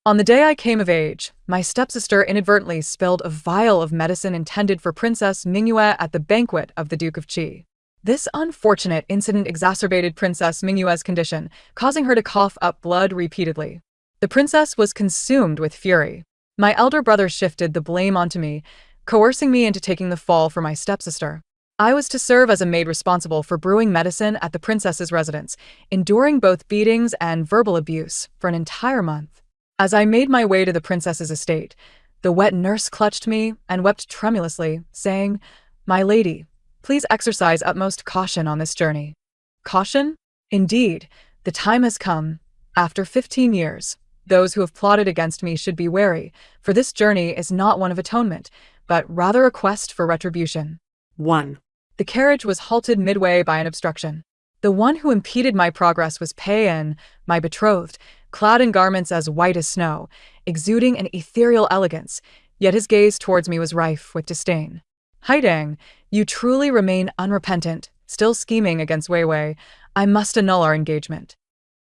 On the day I came of age, my stepsister inadvertently spilled a vial of medicine intended for Princess Mingyue at the banquet of the Duke of Qi. This unfortunate incident exacerbated Princess Mingyue's condition, causing her to cough up blood repeatedly. The princess was consumed with fury. My elder brother shifted the blame onto me, coercing me into taking the fall for my stepsister. I was to serve as a maid responsible for brewing medicine at the princess's residence, enduring both beatings and verbal abuse for an entire month. As I made my way to the princess's estate, the wet nurse clutched me and wept tremulously, saying, "My lady, please exercise utmost caution on this journey." Caution? Indeed, the time has come. After 15 years, those who have plotted against me should be wary, for this journey is not one of atonement, but rather a quest for retribution. 1. The carriage was halted midway by an obstruction. The one who impeded my progress was Pei-en, my betrothed, clad in garments as white as snow, exuding an ethereal elegance, yet his gaze towards me was rife with disdain. "Haidang, you truly remain unrepentant, still scheming against Weiwei. I must annul our engagement."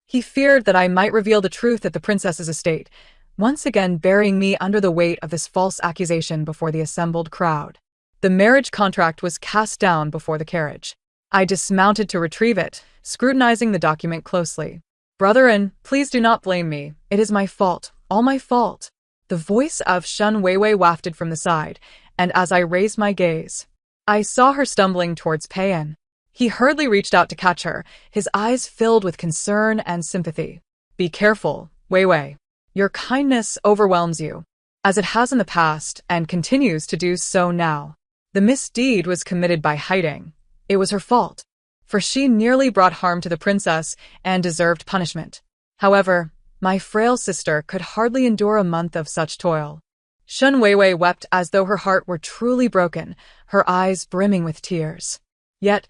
He feared that I might reveal the truth at the princess's estate, once again burying me under the weight of this false accusation before the assembled crowd. The marriage contract was cast down before the carriage. I dismounted to retrieve it, scrutinizing the document closely. "Brother-in, please do not blame me. It is my fault, all my fault." The voice of Shen Weiwei wafted from the side, and as I raised my gaze, I saw her stumbling towards Pei-en. He hurriedly reached out to catch her, his eyes filled with concern and sympathy. "Be careful, Weiwei. Your kindness overwhelms you, as it has in the past and continues to do so now. The misdeed was committed by Haidang. It was her fault, for she nearly brought harm to the princess and deserved punishment. However, my frail sister could hardly endure a month of such toil." Shen Weiwei wept as though her heart were truly broken, her eyes brimming with tears. Yet,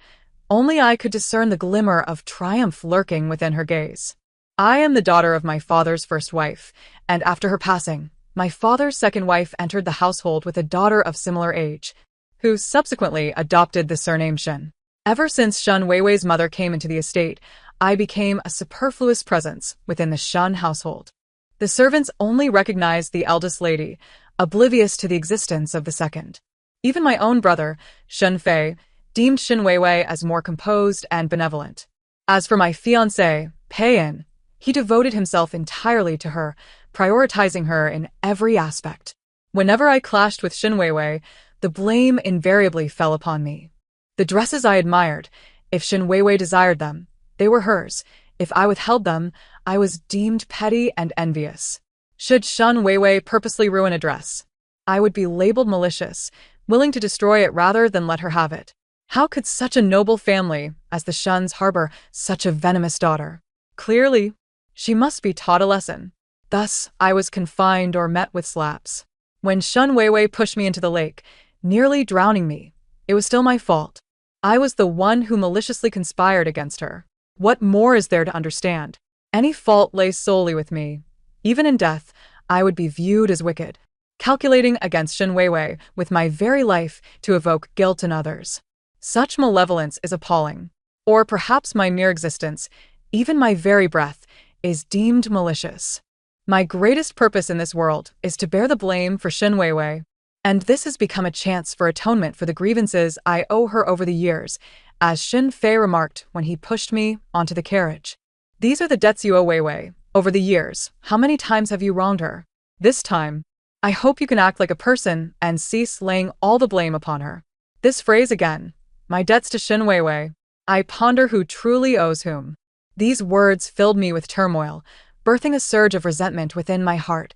only I could discern the glimmer of triumph lurking within her gaze. "I am the daughter of my father's first wife, and after her passing, my father's second wife entered the household with a daughter of similar age, who subsequently adopted the surname Shen. Ever since Shen Weiwei's mother came into the estate, I became a superfluous presence within the Shen household. The servants only recognized the eldest lady, oblivious to the existence of the second. Even my own brother, Shen Fei, deemed Shen Weiwei as more composed and benevolent. As for my fiancé, Pei-en, he devoted himself entirely to her, prioritizing her in every aspect. Whenever I clashed with Shen Weiwei, the blame invariably fell upon me. The dresses I admired, if Shen Weiwei desired them, they were hers. If I withheld them, I was deemed petty and envious. Should Shen Weiwei purposely ruin a dress, I would be labeled malicious, willing to destroy it rather than let her have it. How could such a noble family as the Shens harbor such a venomous daughter? Clearly, she must be taught a lesson. Thus, I was confined or met with slaps. When Shen Weiwei pushed me into the lake, nearly drowning me, it was still my fault. I was the one who maliciously conspired against her. What more is there to understand? Any fault lay solely with me. Even in death, I would be viewed as wicked, calculating against Shen Weiwei with my very life to evoke guilt in others. Such malevolence is appalling. Or perhaps my mere existence, even my very breath, is deemed malicious. My greatest purpose in this world is to bear the blame for Shen Weiwei, and this has become a chance for atonement for the grievances I owe her over the years, as Shen Fei remarked when he pushed me onto the carriage. "These are the debts you owe Weiwei. Over the years, how many times have you wronged her? This time, I hope you can act like a person and cease laying all the blame upon her." This phrase again, my debts to Shen Weiwei. I ponder who truly owes whom. These words filled me with turmoil, birthing a surge of resentment within my heart.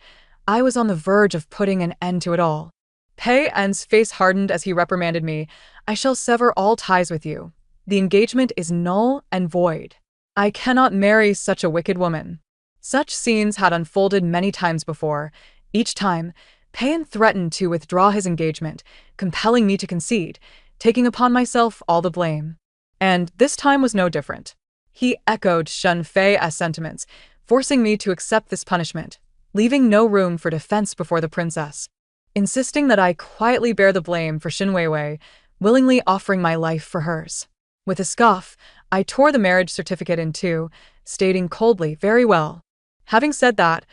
I was on the verge of putting an end to it all. Pei-en's face hardened as he reprimanded me. "I shall sever all ties with you. The engagement is null and void. I cannot marry such a wicked woman." Such scenes had unfolded many times before. Each time, Pei-en threatened to withdraw his engagement, compelling me to concede, taking upon myself all the blame. And this time was no different. He echoed Shen Fei's sentiments, forcing me to accept this punishment, leaving no room for defense before the princess, insisting that I quietly bear the blame for Shen Weiwei, willingly offering my life for hers. With a scoff, I tore the marriage certificate in two, stating coldly, "Very well." Having said that,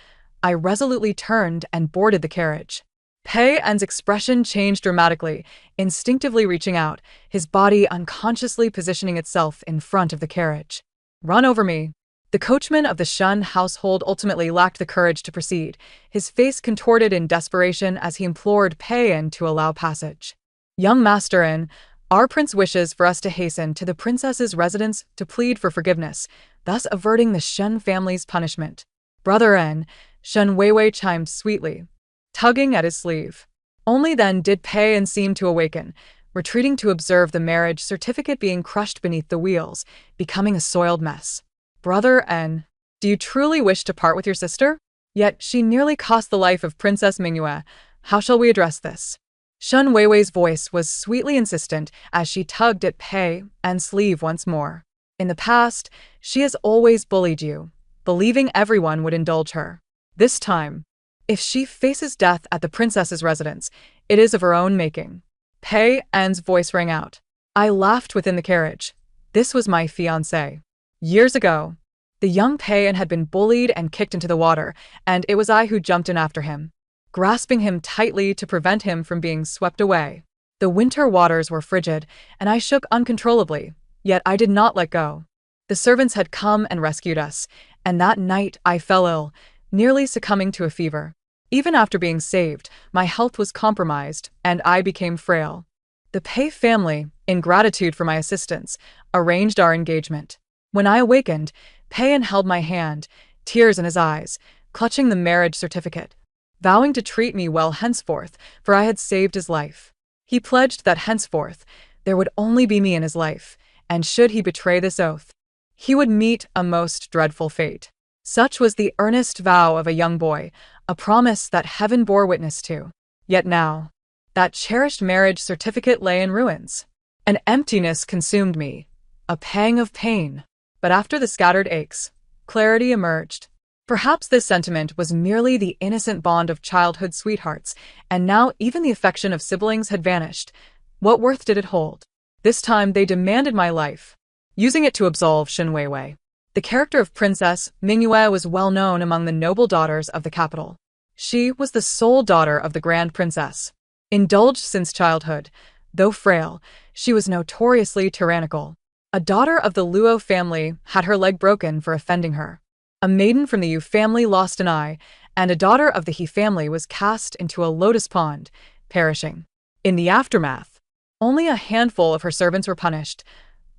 I resolutely turned and boarded the carriage. Pei En's expression changed dramatically, instinctively reaching out, his body unconsciously positioning itself in front of the carriage. Run over me. The coachman of the Shun household ultimately lacked the courage to proceed, his face contorted in desperation as he implored Pei En to allow passage. Young Master En, our prince wishes for us to hasten to the princess's residence to plead for forgiveness, thus averting the Shun family's punishment. Brother En, Shun Weiwei chimed sweetly, tugging at his sleeve. Only then did Pei En seem to awaken, retreating to observe the marriage certificate being crushed beneath the wheels, becoming a soiled mess. Brother En, do you truly wish to part with your sister? Yet she nearly cost the life of Princess Mingyue. How shall we address this? Shun Weiwei's voice was sweetly insistent as she tugged at Pei En's sleeve once more. In the past, she has always bullied you, believing everyone would indulge her. This time, if she faces death at the princess's residence, it is of her own making. Pei En's voice rang out. I laughed within the carriage. This was my fiancé. Years ago, the young Pei En had been bullied and kicked into the water, and it was I who jumped in after him, grasping him tightly to prevent him from being swept away. The winter waters were frigid, and I shook uncontrollably, yet I did not let go. The servants had come and rescued us, and that night I fell ill, nearly succumbing to a fever. Even after being saved, my health was compromised, and I became frail. The Pei family, in gratitude for my assistance, arranged our engagement. When I awakened, Pei En held my hand, tears in his eyes, clutching the marriage certificate, vowing to treat me well henceforth, for I had saved his life. He pledged that henceforth there would only be me in his life, and should he betray this oath, he would meet a most dreadful fate. Such was the earnest vow of a young boy, a promise that heaven bore witness to. Yet now, that cherished marriage certificate lay in ruins. An emptiness consumed me, a pang of pain. But after the scattered aches, clarity emerged. Perhaps this sentiment was merely the innocent bond of childhood sweethearts, and now even the affection of siblings had vanished. What worth did it hold? This time they demanded my life, using it to absolve Shun Weiwei. The character of Princess Mingyue was well known among the noble daughters of the capital. She was the sole daughter of the Grand Princess. Indulged since childhood, though frail, she was notoriously tyrannical. A daughter of the Luo family had her leg broken for offending her. A maiden from the Yu family lost an eye, and a daughter of the He family was cast into a lotus pond, perishing. In the aftermath, only a handful of her servants were punished.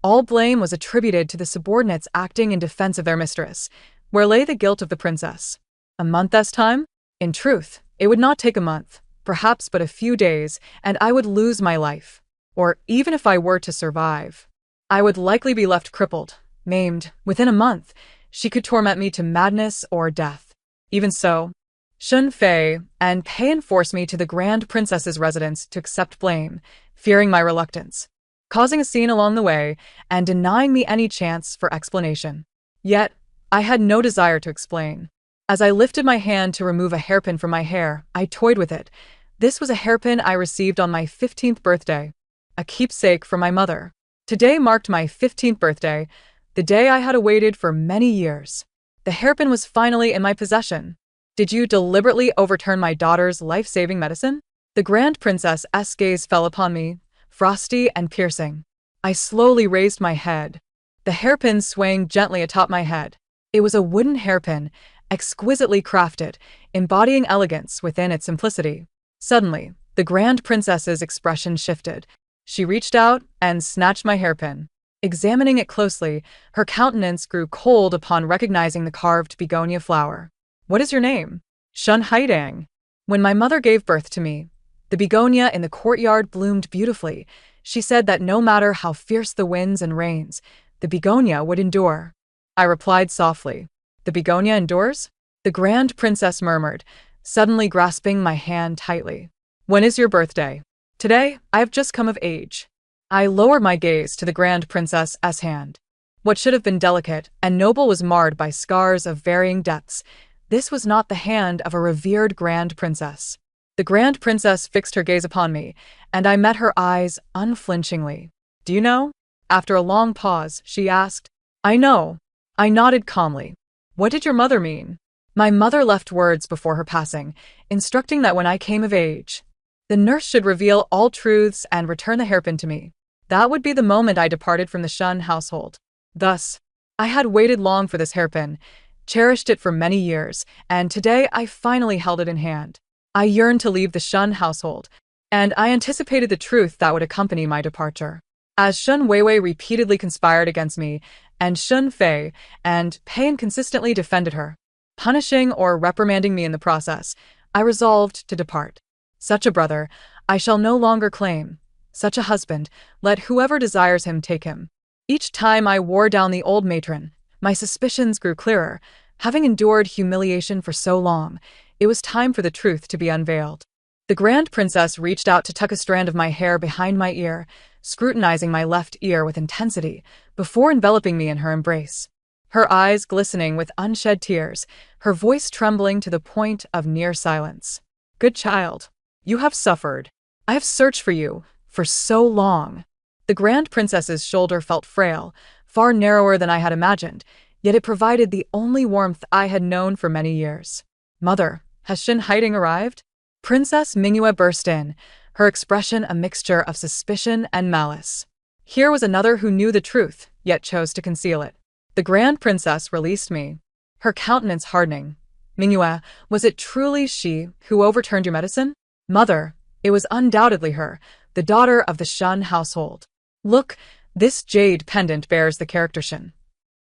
All blame was attributed to the subordinates acting in defense of their mistress. Where lay the guilt of the princess? A month's time? In truth, it would not take a month, perhaps but a few days, and I would lose my life. Or even if I were to survive, I would likely be left crippled, maimed. Within a month, she could torment me to madness or death. Even so, Shun Fei and Pei En forced me to the Grand Princess's residence to accept blame, fearing my reluctance, causing a scene along the way and denying me any chance for explanation. Yet, I had no desire to explain. As I lifted my hand to remove a hairpin from my hair, I toyed with it. This was a hairpin I received on my 15th birthday, a keepsake from my mother. Today marked my 15th birthday, the day I had awaited for many years. The hairpin was finally in my possession. Did you deliberately overturn my daughter's life-saving medicine? The Grand Princess's gaze fell upon me, frosty and piercing. I slowly raised my head, the hairpin swaying gently atop my head. It was a wooden hairpin, exquisitely crafted, embodying elegance within its simplicity. Suddenly, the Grand Princess's expression shifted. She reached out and snatched my hairpin. Examining it closely, her countenance grew cold upon recognizing the carved begonia flower. What is your name? Shun Haidang. When my mother gave birth to me, the begonia in the courtyard bloomed beautifully. She said that no matter how fierce the winds and rains, the begonia would endure. I replied softly. The begonia endures? The Grand Princess murmured, suddenly grasping my hand tightly. When is your birthday? Today, I have just come of age. I lowered my gaze to the Grand Princess's hand. What should have been delicate and noble was marred by scars of varying depths. This was not the hand of a revered Grand Princess. The Grand Princess fixed her gaze upon me, and I met her eyes unflinchingly. Do you know? After a long pause, she asked. I know. I nodded calmly. What did your mother mean? My mother left words before her passing, instructing that when I came of age, the nurse should reveal all truths and return the hairpin to me. That would be the moment I departed from the Shun household. Thus, I had waited long for this hairpin, cherished it for many years, and today I finally held it in hand. I yearned to leave the Shun household, and I anticipated the truth that would accompany my departure. As Shun Weiwei repeatedly conspired against me, and Shun Fei and Pain consistently defended her, punishing or reprimanding me in the process, I resolved to depart. Such a brother I shall no longer claim. Such a husband, let whoever desires him take him. Each time I wore down the old matron, my suspicions grew clearer. Having endured humiliation for so long, it was time for the truth to be unveiled. The Grand Princess reached out to tuck a strand of my hair behind my ear, scrutinizing my left ear with intensity, before enveloping me in her embrace. Her eyes glistening with unshed tears, her voice trembling to the point of near silence. "Good child, you have suffered. I have searched for you for so long." The Grand Princess's shoulder felt frail, far narrower than I had imagined, yet it provided the only warmth I had known for many years. "Mother, has Shin Haiding arrived?" Princess Mingyue burst in, her expression a mixture of suspicion and malice. Here was another who knew the truth, yet chose to conceal it. The Grand Princess released me, her countenance hardening. "Mingyue, was it truly she who overturned your medicine?" "Mother, it was undoubtedly her, the daughter of the Shun household. Look, this jade pendant bears the character Shin."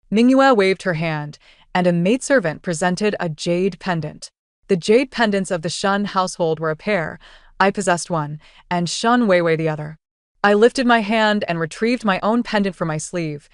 Mingyue waved her hand, and a maidservant presented a jade pendant. The jade pendants of the Shun household were a pair. I possessed one, and Shun Weiwei the other. I lifted my hand and retrieved my own pendant from my sleeve.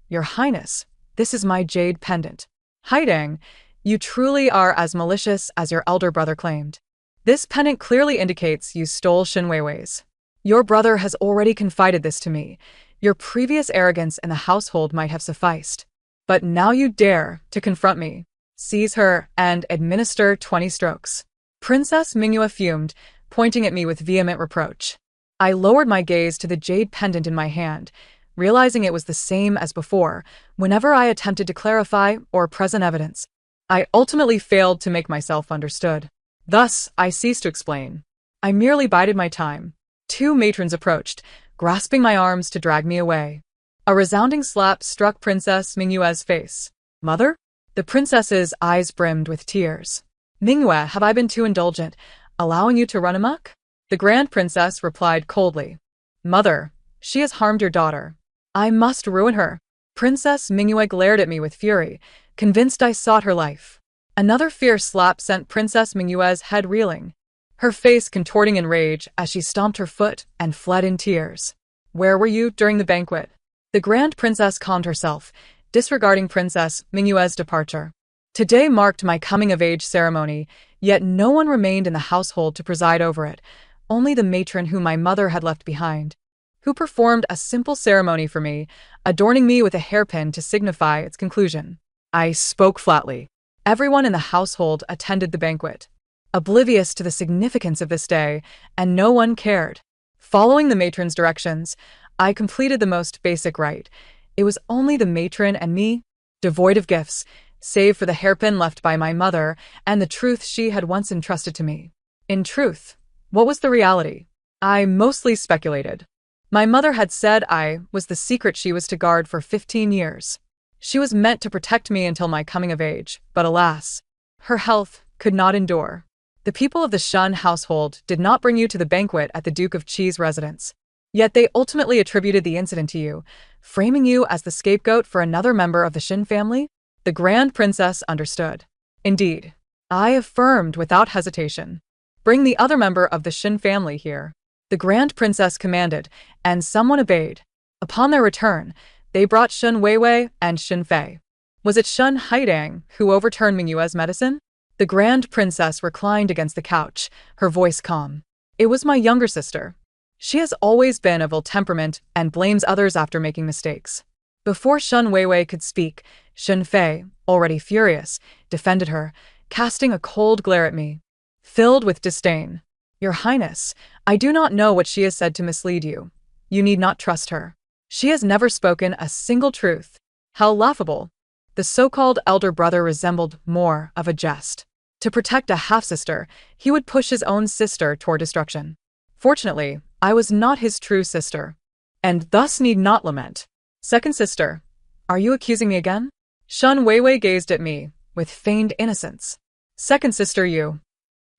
"Your Highness, this is my jade pendant." "Haiding, you truly are as malicious as your elder brother claimed. This pendant clearly indicates you stole Shin Weiwei's. Your brother has already confided this to me. Your previous arrogance in the household might have sufficed. But now you dare to confront me. Seize her and administer 20 strokes." Princess Mingyue fumed, pointing at me with vehement reproach. I lowered my gaze to the jade pendant in my hand, realizing it was the same as before whenever I attempted to clarify or present evidence. I ultimately failed to make myself understood. Thus, I ceased to explain. I merely bided my time. 2 matrons approached, grasping my arms to drag me away. A resounding slap struck Princess Mingyue's face. "Mother?" The princess's eyes brimmed with tears. "Mingyue, have I been too indulgent, allowing you to run amok?" The Grand Princess replied coldly. "Mother, she has harmed your daughter. I must ruin her." Princess Mingyue glared at me with fury, convinced I sought her life. Another fierce slap sent Princess Mingyue's head reeling, her face contorting in rage as she stomped her foot and fled in tears. "Where were you during the banquet?" The Grand Princess calmed herself, disregarding Princess Mingyue's departure. "Today marked my coming-of-age ceremony, yet no one remained in the household to preside over it, only the matron whom my mother had left behind, who performed a simple ceremony for me, adorning me with a hairpin to signify its conclusion." I spoke flatly. Everyone in the household attended the banquet, oblivious to the significance of this day, and no one cared. Following the matron's directions, I completed the most basic rite. It was only the matron and me, devoid of gifts, save for the hairpin left by my mother and the truth she had once entrusted to me. In truth, what was the reality? I mostly speculated. My mother had said I was the secret she was to guard for 15 years. She was meant to protect me until my coming of age, but alas, her health could not endure. The people of the Shun household did not bring you to the banquet at the Duke of Qi's residence. Yet they ultimately attributed the incident to you, framing you as the scapegoat for another member of the Shin family? The Grand Princess understood. "Indeed," I affirmed without hesitation. "Bring the other member of the Shin family here." The Grand Princess commanded, and someone obeyed. Upon their return, they brought Shun Weiwei and Shin Fei. Was it Shun Haiding who overturned Mingyue's medicine? The Grand Princess reclined against the couch, her voice calm. "It was my younger sister. She has always been of ill temperament and blames others after making mistakes." Before Shun Weiwei could speak, Shin Fei, already furious, defended her, casting a cold glare at me, filled with disdain. "Your Highness, I do not know what she has said to mislead you. You need not trust her. She has never spoken a single truth." How laughable. The so-called elder brother resembled more of a jest. To protect a half-sister, he would push his own sister toward destruction. Fortunately, I was not his true sister, and thus need not lament. Second sister, are you accusing me again? Shun Weiwei gazed at me, with feigned innocence. Second sister, you.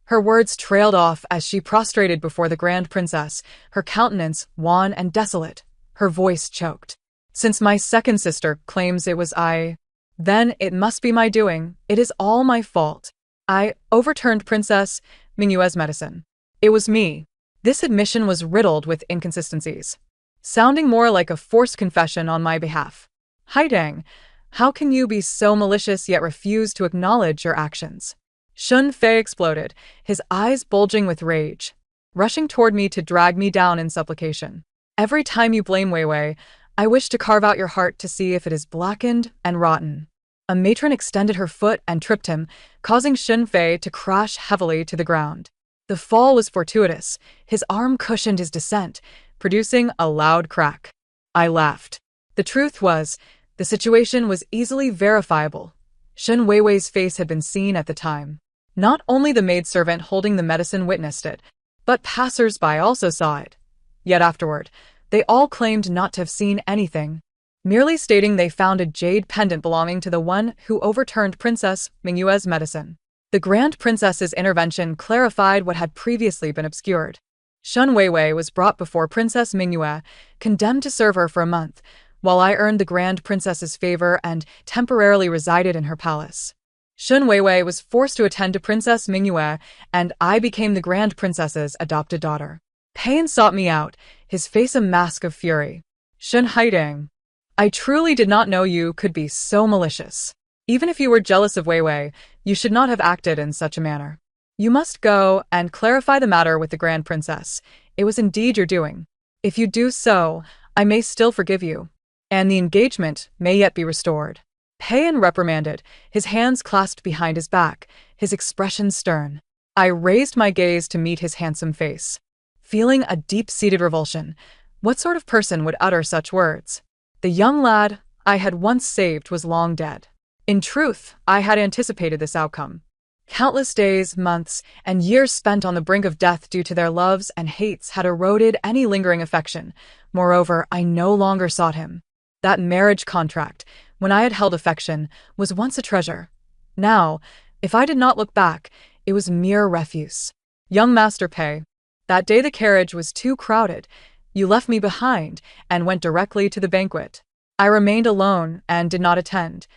Her words trailed off as she prostrated before the Grand Princess, her countenance wan and desolate, her voice choked. Since my second sister claims it was I, then it must be my doing, it is all my fault. I overturned Princess Mingyue's medicine. It was me. This admission was riddled with inconsistencies, sounding more like a forced confession on my behalf. Haidang, how can you be so malicious yet refuse to acknowledge your actions? Shun Fei exploded, his eyes bulging with rage, rushing toward me to drag me down in supplication. Every time you blame Weiwei, I wish to carve out your heart to see if it is blackened and rotten. A matron extended her foot and tripped him, causing Shun Fei to crash heavily to the ground. The fall was fortuitous. His arm cushioned his descent, producing a loud crack. I laughed. The truth was, the situation was easily verifiable. Shun Weiwei's face had been seen at the time. Not only the maidservant holding the medicine witnessed it, but passers-by also saw it. Yet afterward, they all claimed not to have seen anything, merely stating they found a jade pendant belonging to the one who overturned Princess Mingyue's medicine. The Grand Princess's intervention clarified what had previously been obscured. Shun Weiwei was brought before Princess Mingyue, condemned to serve her for a month, while I earned the Grand Princess's favor and temporarily resided in her palace. Shun Weiwei was forced to attend to Princess Mingyue, and I became the Grand Princess's adopted daughter. Pain sought me out, his face a mask of fury. Shun Haidang, I truly did not know you could be so malicious. Even if you were jealous of Weiwei, you should not have acted in such a manner. You must go and clarify the matter with the Grand Princess. It was indeed your doing. If you do so, I may still forgive you, and the engagement may yet be restored. Payan reprimanded, his hands clasped behind his back, his expression stern. I raised my gaze to meet his handsome face, feeling a deep-seated revulsion. What sort of person would utter such words? The young lad I had once saved was long dead. In truth, I had anticipated this outcome. Countless days, months, and years spent on the brink of death due to their loves and hates had eroded any lingering affection. Moreover, I no longer sought him. That marriage contract, when I had held affection, was once a treasure. Now, if I did not look back, it was mere refuse. Young Master Pei, that day the carriage was too crowded. You left me behind and went directly to the banquet. I remained alone and did not attend.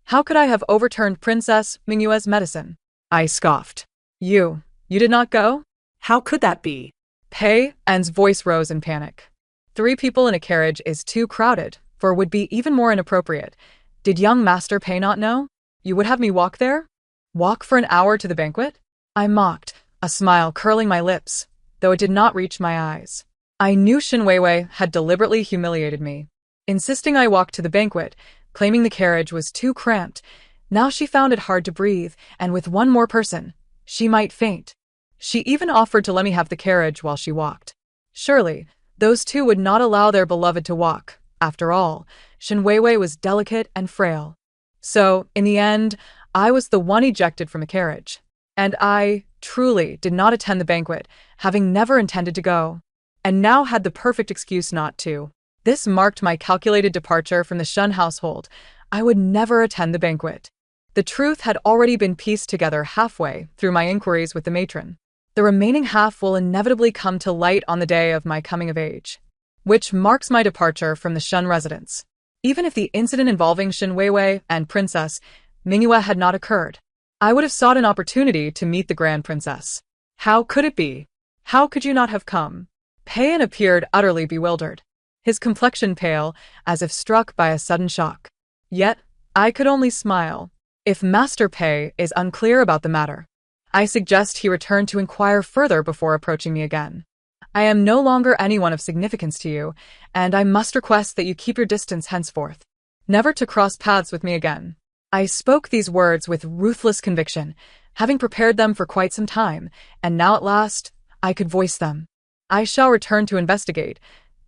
How could I have overturned Princess Mingyue's medicine? I scoffed. You did not go? How could that be? Pei An's voice rose in panic. 3 people in a carriage is too crowded, for it would be even more inappropriate. Did young Master Pei not know? You would have me walk there? Walk for an hour to the banquet? I mocked, a smile curling my lips, though it did not reach my eyes. I knew Shun Weiwei had deliberately humiliated me, insisting I walk to the banquet, claiming the carriage was too cramped. Now she found it hard to breathe, and with one more person, she might faint. She even offered to let me have the carriage while she walked. Surely, those 2 would not allow their beloved to walk. After all, Shun Weiwei was delicate and frail. So, in the end, I was the one ejected from the carriage. And I, truly, did not attend the banquet, having never intended to go, and now had the perfect excuse not to. This marked my calculated departure from the Shun household. I would never attend the banquet. The truth had already been pieced together halfway through my inquiries with the matron. The remaining half will inevitably come to light on the day of my coming of age, which marks my departure from the Shun residence. Even if the incident involving Shun Weiwei and Princess Mingyue had not occurred, I would have sought an opportunity to meet the Grand Princess. How could it be? How could you not have come? Payan appeared utterly bewildered, his complexion pale, as if struck by a sudden shock. Yet, I could only smile. If Master Pei is unclear about the matter, I suggest he return to inquire further before approaching me again. I am no longer anyone of significance to you, and I must request that you keep your distance henceforth, never to cross paths with me again. I spoke these words with ruthless conviction, having prepared them for quite some time, and now at last, I could voice them. I shall return to investigate.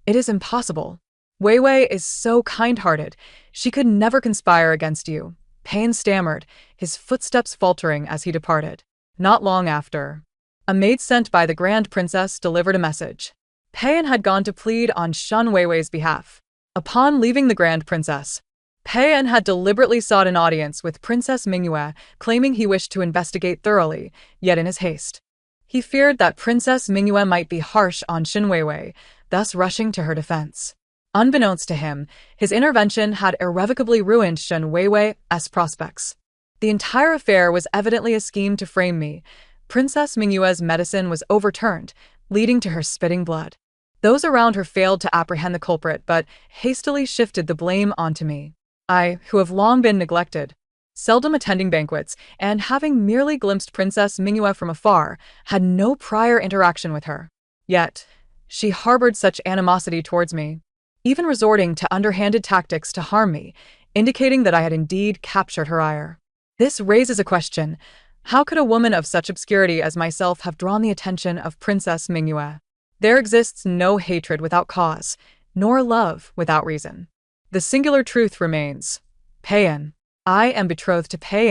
It is impossible. Weiwei is so kind-hearted. She could never conspire against you. Pei stammered, his footsteps faltering as he departed. Not long after, a maid sent by the Grand Princess delivered a message. Pei had gone to plead on Shun Weiwei's behalf. Upon leaving the Grand Princess, Pei had deliberately sought an audience with Princess Mingyue, claiming he wished to investigate thoroughly, yet in his haste, he feared that Princess Mingyue might be harsh on Shun Weiwei, thus rushing to her defense. Unbeknownst to him, his intervention had irrevocably ruined Shun Weiwei's prospects. The entire affair was evidently a scheme to frame me. Princess Mingyue's medicine was overturned, leading to her spitting blood. Those around her failed to apprehend the culprit but hastily shifted the blame onto me. I, who have long been neglected, seldom attending banquets, and having merely glimpsed Princess Mingyue from afar, had no prior interaction with her. Yet, she harbored such animosity towards me, even resorting to underhanded tactics to harm me, indicating that I had indeed captured her ire. This raises a question. How could a woman of such obscurity as myself have drawn the attention of Princess Mingyue? There exists no hatred without cause, nor love without reason. The singular truth remains. Pei. I am betrothed to Pei,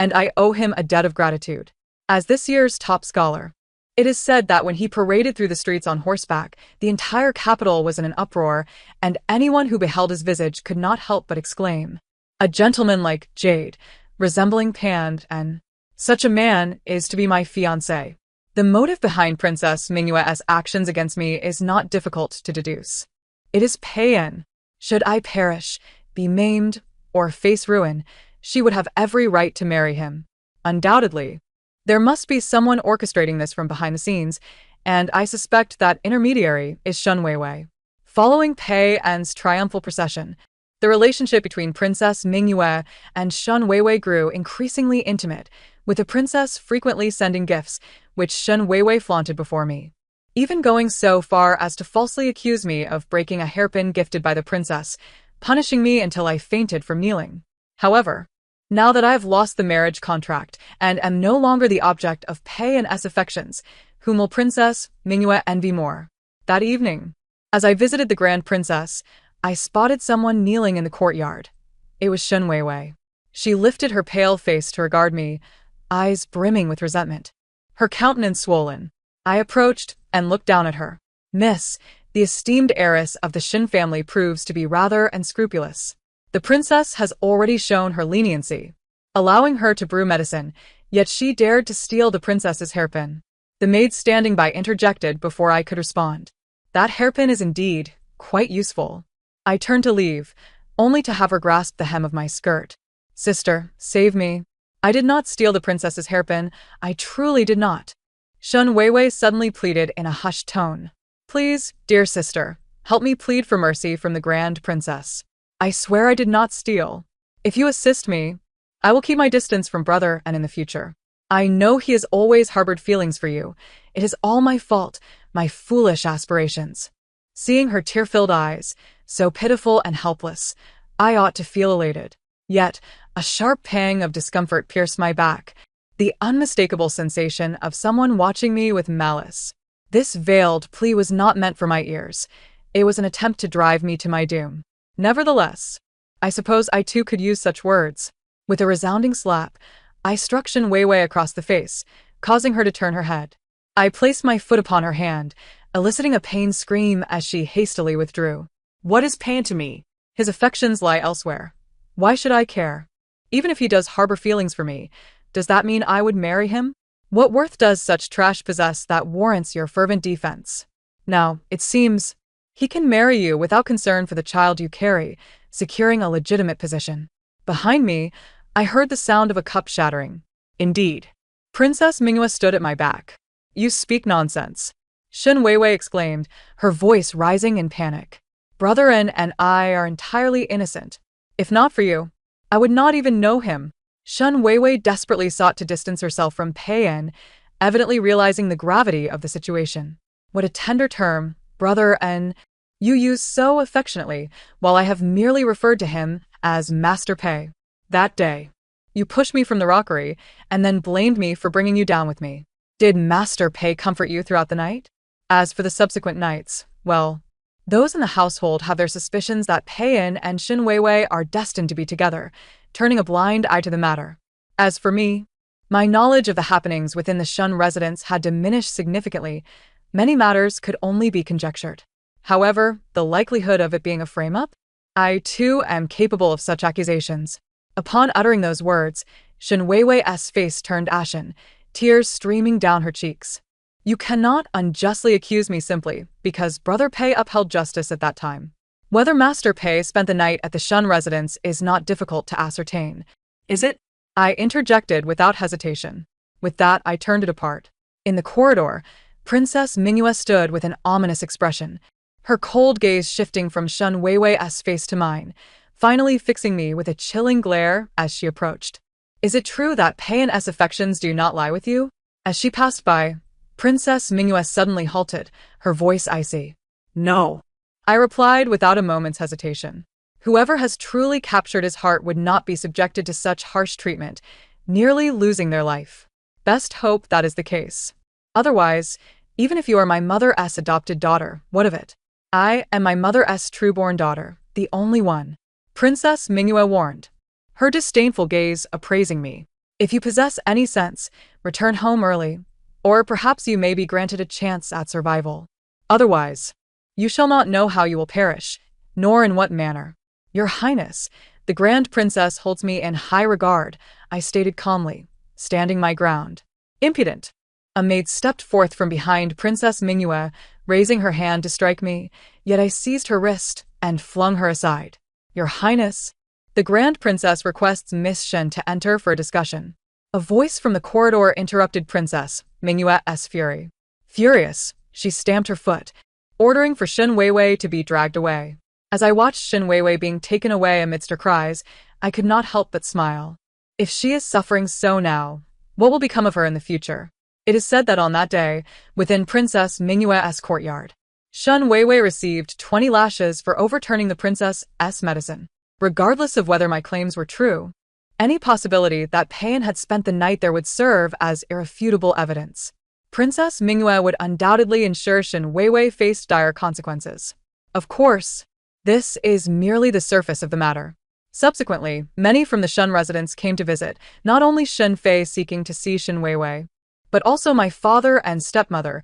and I owe him a debt of gratitude. As this year's top scholar, it is said that when he paraded through the streets on horseback, the entire capital was in an uproar, and anyone who beheld his visage could not help but exclaim, "A gentleman like Jade, resembling Pan, and such a man is to be my fiancé." The motive behind Princess Mingyue's actions against me is not difficult to deduce. It is Pei. Should I perish, be maimed, or face ruin, she would have every right to marry him. Undoubtedly, there must be someone orchestrating this from behind the scenes, and I suspect that intermediary is Shun Weiwei. Following Pei's triumphal procession, the relationship between Princess Mingyue and Shun Weiwei grew increasingly intimate, with the princess frequently sending gifts, which Shun Weiwei flaunted before me, even going so far as to falsely accuse me of breaking a hairpin gifted by the princess, punishing me until I fainted from kneeling. However, now that I have lost the marriage contract and am no longer the object of Pei's affections, whom will Princess Mingyue envy more? That evening, as I visited the Grand Princess, I spotted someone kneeling in the courtyard. It was Shun Weiwei. She lifted her pale face to regard me, eyes brimming with resentment, her countenance swollen. I approached and looked down at her. "Miss, the esteemed heiress of the Shin family proves to be rather unscrupulous. The princess has already shown her leniency, allowing her to brew medicine, yet she dared to steal the princess's hairpin." The maid standing by interjected before I could respond. "That hairpin is indeed quite useful." I turned to leave, only to have her grasp the hem of my skirt. "Sister, save me. I did not steal the princess's hairpin. I truly did not." Shun Weiwei suddenly pleaded in a hushed tone. "Please, dear sister, help me plead for mercy from the Grand Princess. I swear I did not steal. If you assist me, I will keep my distance from brother and in the future. I know he has always harbored feelings for you. It is all my fault, my foolish aspirations." Seeing her tear-filled eyes, so pitiful and helpless, I ought to feel elated. Yet, a sharp pang of discomfort pierced my back, the unmistakable sensation of someone watching me with malice. This veiled plea was not meant for my ears. It was an attempt to drive me to my doom. Nevertheless, I suppose I too could use such words. With a resounding slap, I struck Shun Weiwei across the face, causing her to turn her head. I placed my foot upon her hand, eliciting a pained scream as she hastily withdrew. What is pain to me? His affections lie elsewhere. Why should I care? Even if he does harbor feelings for me, does that mean I would marry him? What worth does such trash possess that warrants your fervent defense? Now, it seems, he can marry you without concern for the child you carry, securing a legitimate position. Behind me, I heard the sound of a cup shattering. Indeed. Princess Mingyue stood at my back. "You speak nonsense," Shun Weiwei exclaimed, her voice rising in panic. "Brother and I are entirely innocent. If not for you, I would not even know him." Shun Weiwei desperately sought to distance herself from Pei, evidently realizing the gravity of the situation. "What a tender term, brother you use so affectionately, while I have merely referred to him as Master Pei. That day, you pushed me from the rockery, and then blamed me for bringing you down with me. Did Master Pei comfort you throughout the night? As for the subsequent nights, well, those in the household have their suspicions that Pei and Shun Weiwei are destined to be together, turning a blind eye to the matter. As for me, my knowledge of the happenings within the Shun residence had diminished significantly. Many matters could only be conjectured. However, the likelihood of it being a frame-up? I, too, am capable of such accusations. Upon uttering those words, Shen Weiwei's face turned ashen, tears streaming down her cheeks. You cannot unjustly accuse me simply because Brother Pei upheld justice at that time. Whether Master Pei spent the night at the Shun residence is not difficult to ascertain. Is it? I interjected without hesitation. With that, I turned it apart. In the corridor, Princess Mingyue stood with an ominous expression, her cold gaze shifting from Shen Weiwei's face to mine, finally fixing me with a chilling glare as she approached. Is it true that Pei and S affections do not lie with you? As she passed by, Princess Mingyue suddenly halted, her voice icy. No, I replied without a moment's hesitation. Whoever has truly captured his heart would not be subjected to such harsh treatment, nearly losing their life. Best hope that is the case. Otherwise, even if you are my mother's adopted daughter, what of it? I am my mother's true-born daughter, the only one. Princess Mingyue warned, her disdainful gaze appraising me. If you possess any sense, return home early, or perhaps you may be granted a chance at survival. Otherwise, you shall not know how you will perish, nor in what manner. Your Highness, the Grand Princess holds me in high regard, I stated calmly, standing my ground. Impudent! A maid stepped forth from behind Princess Mingyue, raising her hand to strike me, yet I seized her wrist and flung her aside. Your Highness, the Grand Princess requests Miss Shen to enter for a discussion. A voice from the corridor interrupted Princess Mingyue's fury. Furious, she stamped her foot, ordering for Shen Weiwei to be dragged away. As I watched Shen Weiwei being taken away amidst her cries, I could not help but smile. If she is suffering so now, what will become of her in the future? It is said that on that day, within Princess Mingyue's courtyard, Shen Weiwei received 20 lashes for overturning the princess's medicine. Regardless of whether my claims were true, any possibility that Pei had spent the night there would serve as irrefutable evidence. Princess Mingyue would undoubtedly ensure Shen Weiwei faced dire consequences. Of course, this is merely the surface of the matter. Subsequently, many from the Shun residence came to visit, not only Shen Fei seeking to see Shen Weiwei, but also my father and stepmother,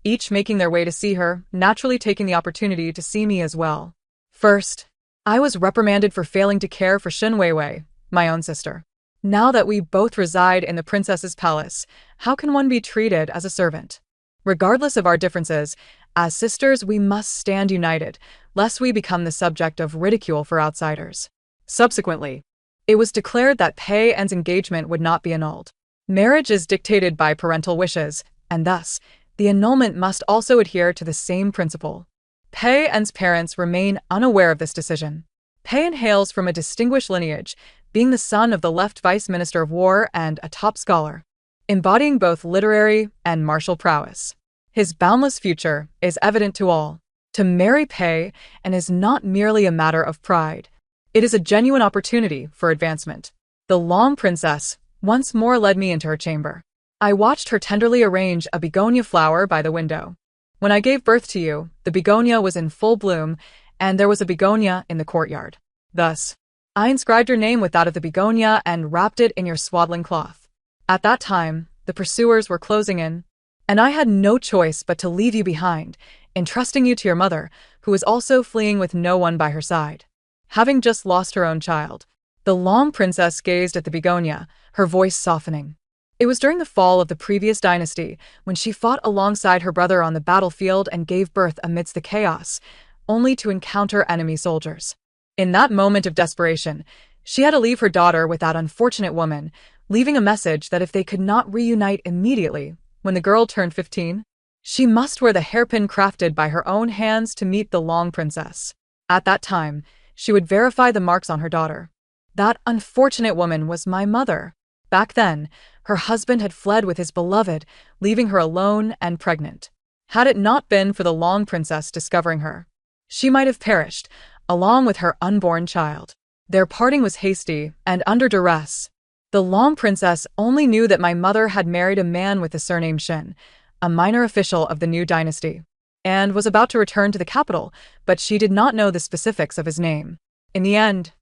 each making their way to see her, naturally taking the opportunity to see me as well. First, I was reprimanded for failing to care for Shen Weiwei, my own sister. Now that we both reside in the princess's palace, how can one be treated as a servant? Regardless of our differences, as sisters we must stand united, lest we become the subject of ridicule for outsiders. Subsequently, it was declared that Pei En's engagement would not be annulled. Marriage is dictated by parental wishes, and thus, the annulment must also adhere to the same principle. Pei En's parents remain unaware of this decision. Pei En hails from a distinguished lineage, being the son of the left Vice Minister of War and a top scholar, embodying both literary and martial prowess. His boundless future is evident to all. To marry Pei En is not merely a matter of pride. It is a genuine opportunity for advancement. The Long Princess once more led me into her chamber. I watched her tenderly arrange a begonia flower by the window. When I gave birth to you, the begonia was in full bloom, and there was a begonia in the courtyard. Thus, I inscribed your name with that of the begonia and wrapped it in your swaddling cloth. At that time, the pursuers were closing in, and I had no choice but to leave you behind, entrusting you to your mother, who was also fleeing with no one by her side. Having just lost her own child, the Long Princess gazed at the begonia, her voice softening. It was during the fall of the previous dynasty, when she fought alongside her brother on the battlefield and gave birth amidst the chaos, only to encounter enemy soldiers. In that moment of desperation, she had to leave her daughter with that unfortunate woman, leaving a message that if they could not reunite immediately, when the girl turned 15, she must wear the hairpin crafted by her own hands to meet the Long Princess. At that time, she would verify the marks on her daughter. That unfortunate woman was my mother. Back then, her husband had fled with his beloved, leaving her alone and pregnant. Had it not been for the Long Princess discovering her, she might have perished, along with her unborn child. Their parting was hasty and under duress. The Long Princess only knew that my mother had married a man with the surname Shen, a minor official of the new dynasty, and was about to return to the capital, but she did not know the specifics of his name. In the end,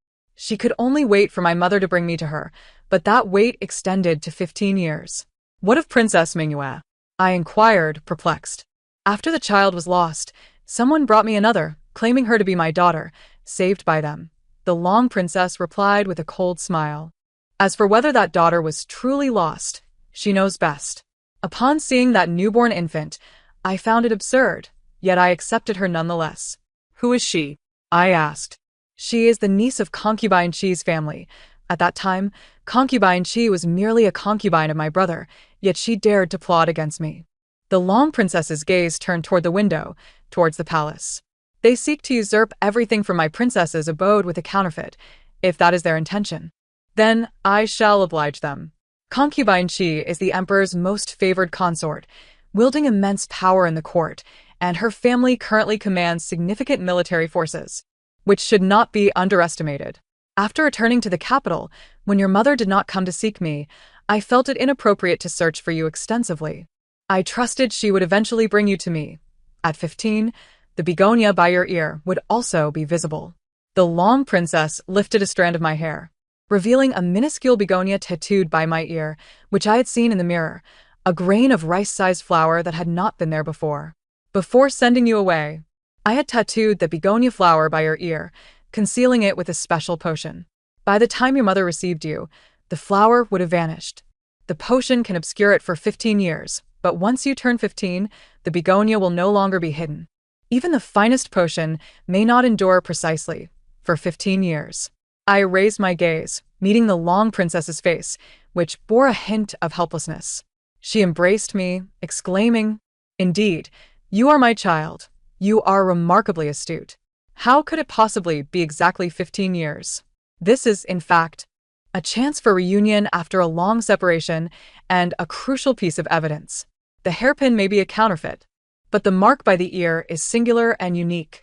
She could only wait for my mother to bring me to her, but that wait extended to 15 years. What of Princess Mingyue? I inquired, perplexed. After the child was lost, someone brought me another, claiming her to be my daughter, saved by them. The Long Princess replied with a cold smile. As for whether that daughter was truly lost, she knows best. Upon seeing that newborn infant, I found it absurd, yet I accepted her nonetheless. Who is she? I asked. She is the niece of Concubine Chi's family. At that time, Concubine Chi was merely a concubine of my brother, yet she dared to plot against me. The Long Princess's gaze turned toward the window, towards the palace. They seek to usurp everything from my princess's abode with a counterfeit, if that is their intention. Then I shall oblige them. Concubine Chi is the emperor's most favored consort, wielding immense power in the court, and her family currently commands significant military forces, which should not be underestimated. After returning to the capital, when your mother did not come to seek me, I felt it inappropriate to search for you extensively. I trusted she would eventually bring you to me. At 15, the begonia by your ear would also be visible. The Long Princess lifted a strand of my hair, revealing a minuscule begonia tattooed by my ear, which I had seen in the mirror, a grain of rice-sized flower that had not been there before. Before sending you away, I had tattooed the begonia flower by your ear, concealing it with a special potion. By the time your mother received you, the flower would have vanished. The potion can obscure it for 15 years, but once you turn 15, the begonia will no longer be hidden. Even the finest potion may not endure precisely for 15 years. I raised my gaze, meeting the Long Princess's face, which bore a hint of helplessness. She embraced me, exclaiming, "Indeed, you are my child. You are remarkably astute. How could it possibly be exactly 15 years? This is, in fact, a chance for reunion after a long separation and a crucial piece of evidence. The hairpin may be a counterfeit, but the mark by the ear is singular and unique,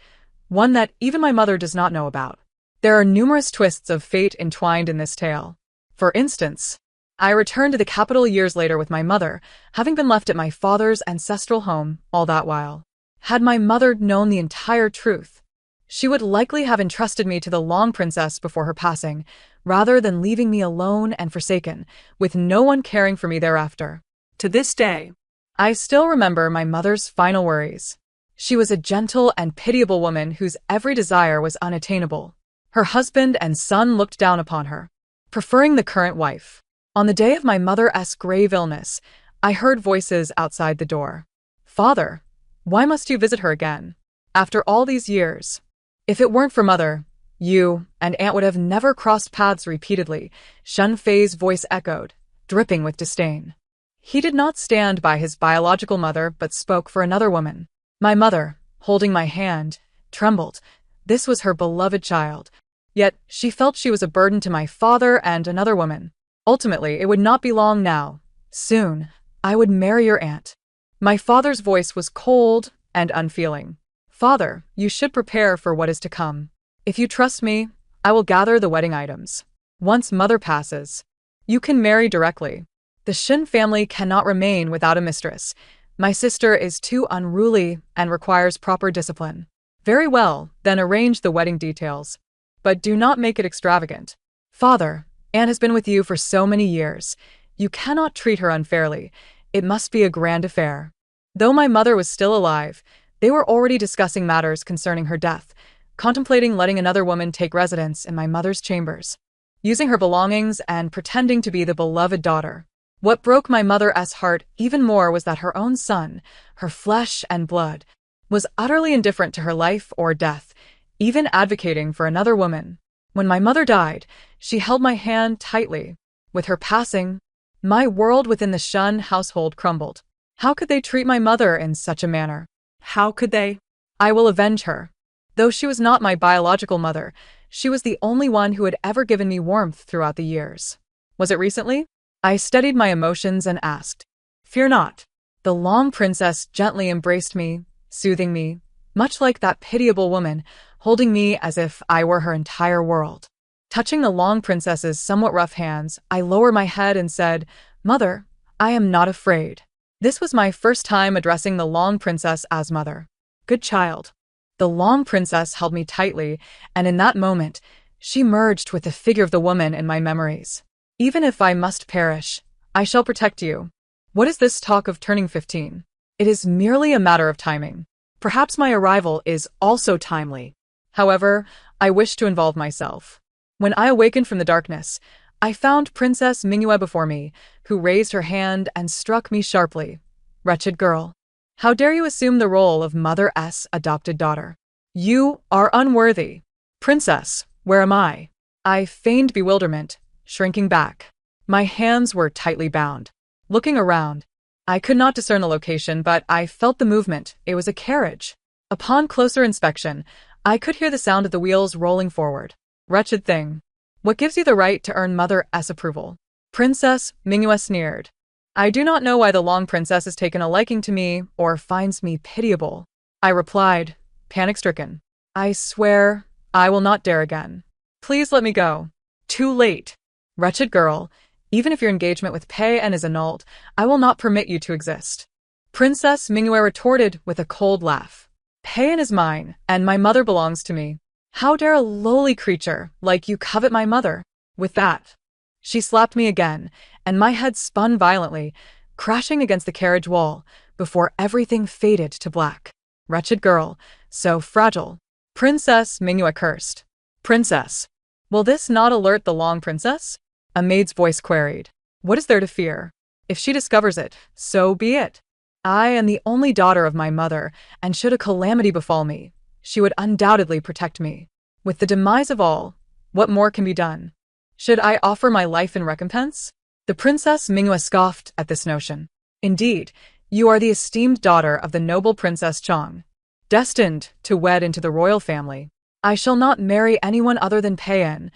one that even my mother does not know about. There are numerous twists of fate entwined in this tale. For instance, I returned to the capital years later with my mother, having been left at my father's ancestral home all that while. Had my mother known the entire truth, she would likely have entrusted me to the Long Princess before her passing, rather than leaving me alone and forsaken, with no one caring for me thereafter. To this day, I still remember my mother's final worries. She was a gentle and pitiable woman whose every desire was unattainable. Her husband and son looked down upon her, preferring the current wife. On the day of my mother's grave illness, I heard voices outside the door. "Father, why must you visit her again? After all these years? If it weren't for Mother, you and Aunt would have never crossed paths repeatedly," Shun Fei's voice echoed, dripping with disdain. He did not stand by his biological mother but spoke for another woman. My mother, holding my hand, trembled. This was her beloved child. Yet she felt she was a burden to my father and another woman. Ultimately, it would not be long now. Soon, I would marry your aunt. My father's voice was cold and unfeeling. "Father, you should prepare for what is to come. If you trust me, I will gather the wedding items. Once Mother passes, you can marry directly. The Shin family cannot remain without a mistress. My sister is too unruly and requires proper discipline." "Very well, then arrange the wedding details. But do not make it extravagant. Father, Anne has been with you for so many years. You cannot treat her unfairly. It must be a grand affair." Though my mother was still alive, they were already discussing matters concerning her death, contemplating letting another woman take residence in my mother's chambers, using her belongings and pretending to be the beloved daughter. What broke my mother's heart even more was that her own son, her flesh and blood, was utterly indifferent to her life or death, even advocating for another woman. When my mother died, she held my hand tightly. With her passing, my world within the Shun household crumbled. How could they treat my mother in such a manner? How could they? I will avenge her. Though she was not my biological mother, she was the only one who had ever given me warmth throughout the years. Was it recently? I steadied my emotions and asked. "Fear not." The Long Princess gently embraced me, soothing me, much like that pitiable woman, holding me as if I were her entire world. Touching the Long Princess's somewhat rough hands, I lowered my head and said, "Mother, I am not afraid." This was my first time addressing the Long Princess as mother. "Good child." The Long Princess held me tightly, and in that moment, She merged with the figure of the woman in my memories. Even if I must perish, I shall protect you. What is this talk of turning 15? It is merely a matter of timing. Perhaps my arrival is also timely. However, I wish to involve myself. When I awakened from the darkness, I found Princess Mingyue before me, who raised her hand and struck me sharply. Wretched girl. How dare you assume the role of Mother's adopted daughter? You are unworthy. Princess, where am I? I feigned bewilderment, shrinking back. My hands were tightly bound. Looking around, I could not discern the location, but I felt the movement. It was a carriage. Upon closer inspection, I could hear the sound of the wheels rolling forward. Wretched thing. What gives you the right to earn Mother's approval? Princess Mingyue sneered. I do not know why the long princess has taken a liking to me or finds me pitiable. I replied, panic-stricken. I swear I will not dare again. Please let me go. Too late. Wretched girl, even if your engagement with Pei-en is annulled, I will not permit you to exist. Princess Mingyue retorted with a cold laugh. Pei-en is mine, and my mother belongs to me. How dare a lowly creature like you covet my mother? With that, she slapped me again, and my head spun violently, crashing against the carriage wall, before everything faded to black. Wretched girl, so fragile. Princess Mingyue cursed. Princess, will this not alert the long princess? A maid's voice queried. What is there to fear? If she discovers it, so be it. I am the only daughter of my mother, and should a calamity befall me, she would undoubtedly protect me. With the demise of all, what more can be done? Should I offer my life in recompense? The Princess Mingyue scoffed at this notion. Indeed, you are the esteemed daughter of the noble Princess Chang, destined to wed into the royal family. I shall not marry anyone other than Pei-en.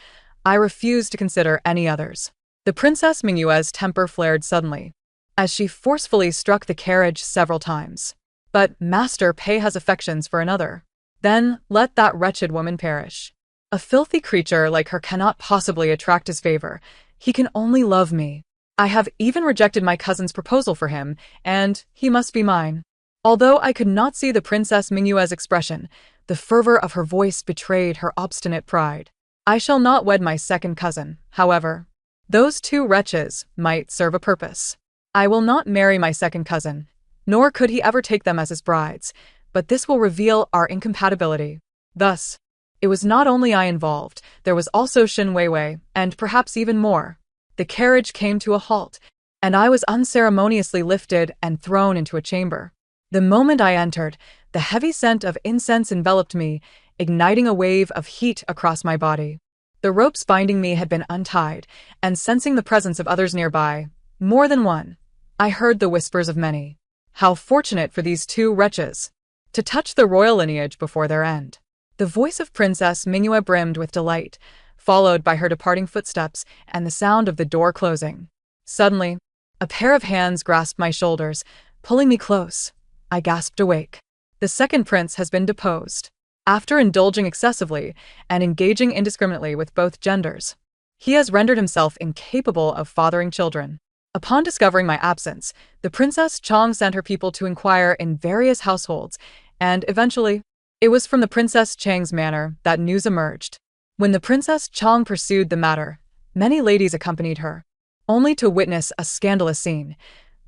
I refuse to consider any others. The Princess Mingyue's temper flared suddenly, as she forcefully struck the carriage several times. But Master Pei has affections for another. Then let that wretched woman perish. A filthy creature like her cannot possibly attract his favor. He can only love me. I have even rejected my cousin's proposal for him, and he must be mine. Although I could not see the Princess Mingyue's expression, the fervor of her voice betrayed her obstinate pride. I shall not wed my second cousin, however. Those two wretches might serve a purpose. I will not marry my second cousin, nor could he ever take them as his brides, but this will reveal our incompatibility. Thus, it was not only I involved, there was also Shin Weiwei, and perhaps even more. The carriage came to a halt, and I was unceremoniously lifted and thrown into a chamber. The moment I entered, the heavy scent of incense enveloped me, igniting a wave of heat across my body. The ropes binding me had been untied, and sensing the presence of others nearby, more than one, I heard the whispers of many. How fortunate for these two wretches to touch the royal lineage before their end. The voice of Princess Mingyue brimmed with delight, followed by her departing footsteps and the sound of the door closing. Suddenly, a pair of hands grasped my shoulders, pulling me close. I gasped awake. The second prince has been deposed. After indulging excessively and engaging indiscriminately with both genders, he has rendered himself incapable of fathering children. Upon discovering my absence, the Princess Chang sent her people to inquire in various households, and eventually, it was from the Princess Chang's manor that news emerged. When the Princess Chang pursued the matter, many ladies accompanied her, only to witness a scandalous scene.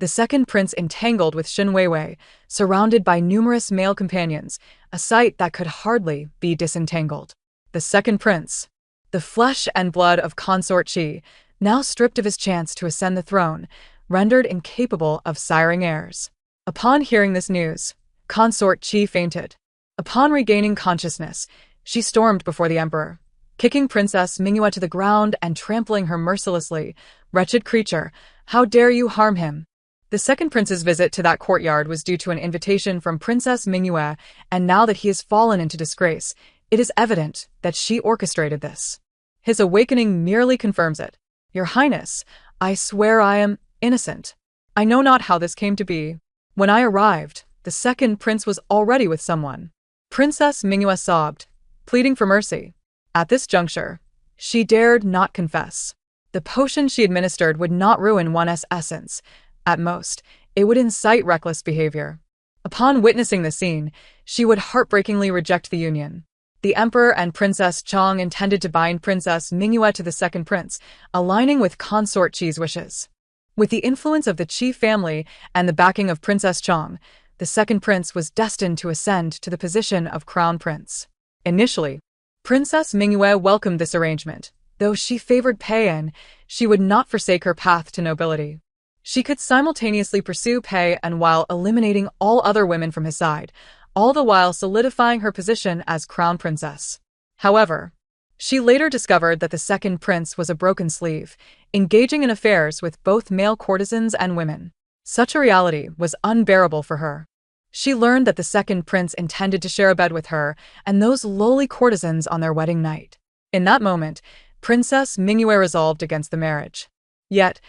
The second prince entangled with Shin Weiwei, surrounded by numerous male companions, a sight that could hardly be disentangled. The second prince, the flesh and blood of Consort Qi, now stripped of his chance to ascend the throne, rendered incapable of siring heirs. Upon hearing this news, Consort Qi fainted. Upon regaining consciousness, she stormed before the emperor, kicking Princess Mingyue to the ground and trampling her mercilessly. Wretched creature, how dare you harm him? The second prince's visit to that courtyard was due to an invitation from Princess Mingyue, and now that he has fallen into disgrace, it is evident that she orchestrated this. His awakening merely confirms it. Your Highness, I swear I am innocent. I know not how this came to be. When I arrived, the second prince was already with someone. Princess Mingyue sobbed, pleading for mercy. At this juncture, she dared not confess. The potion she administered would not ruin one's essence. At most, it would incite reckless behavior. Upon witnessing the scene, she would heartbreakingly reject the union. The emperor and Princess Chong intended to bind Princess Mingyue to the second prince, aligning with consort Qi's wishes. With the influence of the Qi family and the backing of Princess Chong, the second prince was destined to ascend to the position of crown prince. Initially, Princess Mingyue welcomed this arrangement. Though she favored Pei, she would not forsake her path to nobility. She could simultaneously pursue Pei while eliminating all other women from his side, all the while solidifying her position as crown princess. However, she later discovered that the second prince was a broken sleeve, engaging in affairs with both male courtesans and women. Such a reality was unbearable for her. She learned that the second prince intended to share a bed with her and those lowly courtesans on their wedding night. In that moment, Princess Mingyue resolved against the marriage. Yet,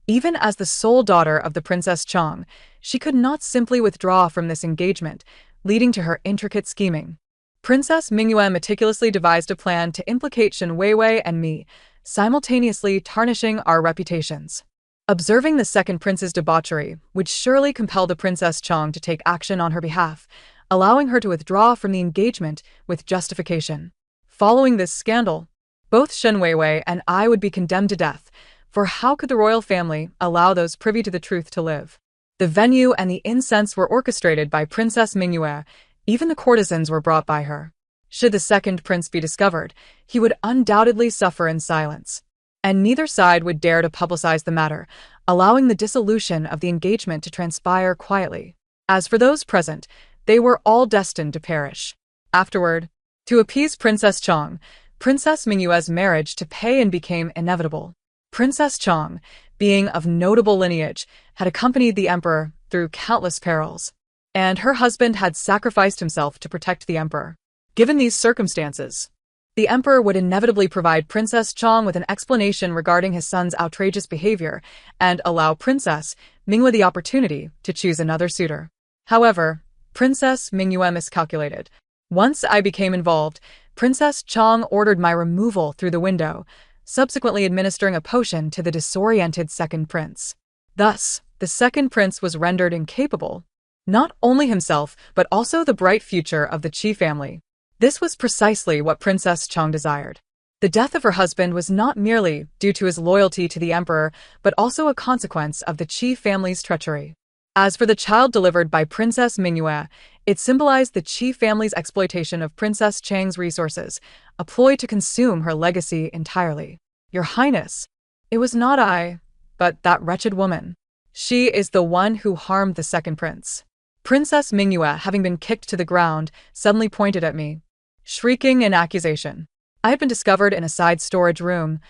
even as the sole daughter of the Princess Chong, she could not simply withdraw from this engagement, leading to her intricate scheming. Princess Mingyue meticulously devised a plan to implicate Shen Weiwei and me, simultaneously tarnishing our reputations. Observing the second prince's debauchery would surely compel the Princess Chong to take action on her behalf, allowing her to withdraw from the engagement with justification. Following this scandal, both Shen Weiwei and I would be condemned to death, for how could the royal family allow those privy to the truth to live? The venue and the incense were orchestrated by Princess Mingyue. Even the courtesans were brought by her. Should the second prince be discovered, he would undoubtedly suffer in silence. And neither side would dare to publicize the matter, allowing the dissolution of the engagement to transpire quietly. As for those present, they were all destined to perish. Afterward, to appease Princess Chong, Princess Mingyue's marriage to Pei became inevitable. Princess Chong, being of notable lineage, had accompanied the emperor through countless perils, and her husband had sacrificed himself to protect the emperor. Given these circumstances, the emperor would inevitably provide Princess Chong with an explanation regarding his son's outrageous behavior and allow Princess Mingyue the opportunity to choose another suitor. However, Princess Mingyue miscalculated. Once I became involved, Princess Chong ordered my removal through the window, subsequently administering a potion to the disoriented second prince. Thus, the second prince was rendered incapable, not only himself but also the bright future of the Qi family. This was precisely what Princess Chong desired. The death of her husband was not merely due to his loyalty to the emperor, but also a consequence of the Qi family's treachery. As for the child delivered by Princess Mingyue, it symbolized the Qi family's exploitation of Princess Chang's resources, a ploy to consume her legacy entirely. Your Highness, it was not I, but that wretched woman. She is the one who harmed the second prince. Princess Mingyue, having been kicked to the ground, suddenly pointed at me, shrieking in accusation. I had been discovered in a side storage room,